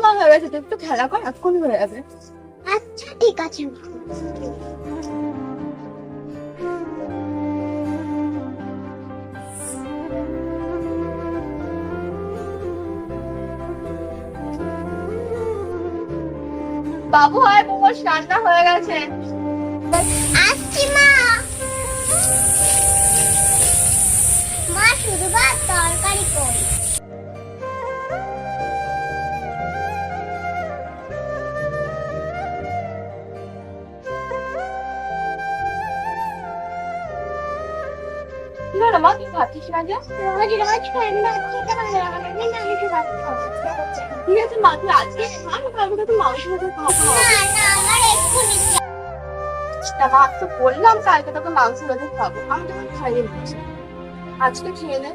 সময় হয়ে গেছে, তুই একটু খেলা কর, এক্ষুনি হয়ে যাবে। আচ্ছা ঠিক আছে মা। বাবু হয় মোমোস রান্না হয়ে গেছে। আসছি মা। মা শুধু ভাত তরকারি কই? কি হলো মা, তুই ভাবছিস না যে? রোজ রোজ ঠান্ডা খেতে ভালো লাগে না, আমি মাংস ভাত খাবো। ঠিক আছে মা, তুই আজকে খা, কালকে তো মাংস ভাত খাবো। না না আমার এক্ষুনি তা মা তো বললাম কালকে তোকে মাংস ভাত খাবো, আমি তোকে খাইয়ে দিচ্ছি, আজকে খেয়ে নে।